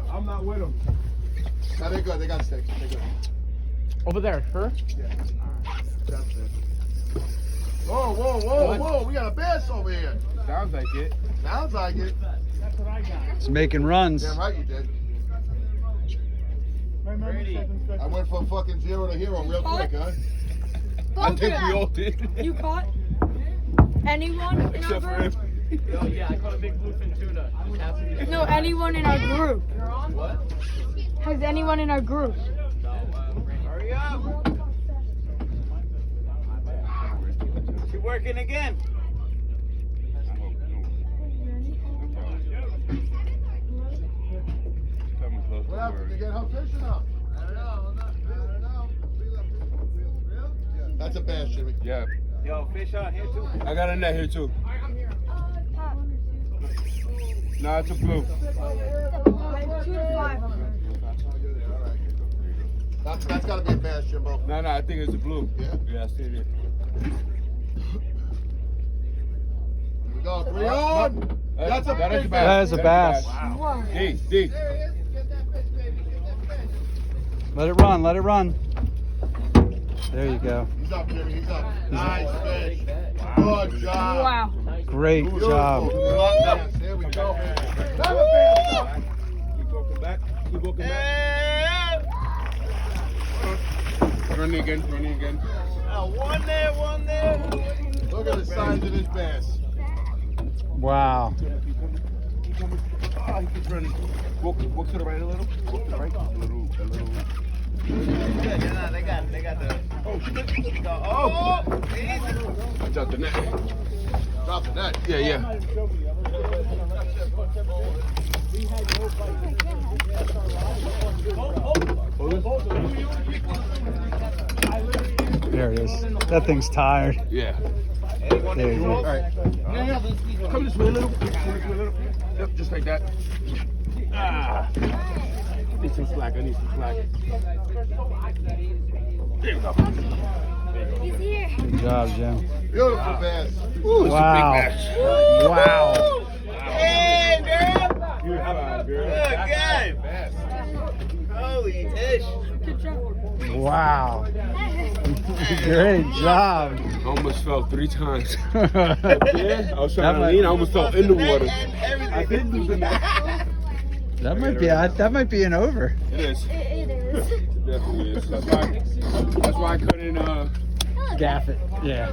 I'm not with them. No, they're good. They got sticks. They're good. Over there, sure. Yeah. That's it. Whoa, whoa, whoa, whoa. We got a bass over here. Sounds like it. Sounds like it. That's what I got. It's making runs. Damn right you did. I went from fucking 0 to hero real quick, huh? I think we all did. You caught anyone in our group? Oh yeah, I caught a big bluefin tuna. No, anyone in our group. What? Has anyone in our group? Hurry up! She's working again. What happened? You get her fishing up? I don't know. That's a bass, Jimmy. Yeah. Yo, fish on here too. I got a net here too. No, it's a blue. 2 to 5. That's got to be a bass, Jimbo. No, I think it's a blue. Yeah? Yeah, I see it here. Here we go. 3 on. That's a big bass. That is a bass. Wow. D. Let it run, let it run. There you go. He's up, Jimmy. He's up. Nice fish. Good job. Wow. Great job. There we go. Another bass. Keep walking back. Running again. One there. Look at the size of this bass. Wow. Keep coming. Oh, he keeps running. Walk to the right a little. Walk to the right. A little. Good, they got the. Oh, shit. Oh, I dropped the net. Drop the net. Yeah. There it is. That thing's tired. Yeah. There you go. All right. Come this way a little. Yep, just like that. I need some slack. There you go. He's here. Good job, Jim. Beautiful bass. Ooh, it's Wow. a big match. Wow. hey, girl. Good job, girl. Good. Holy ish. Good job. Wow. Great job. I almost fell 3 times. Yeah, Yeah, I was trying to lean. I almost fell in the water. I did lose the net. that might be an over. It is. It is. It definitely is. That's why I couldn't. Gaff it. Yeah.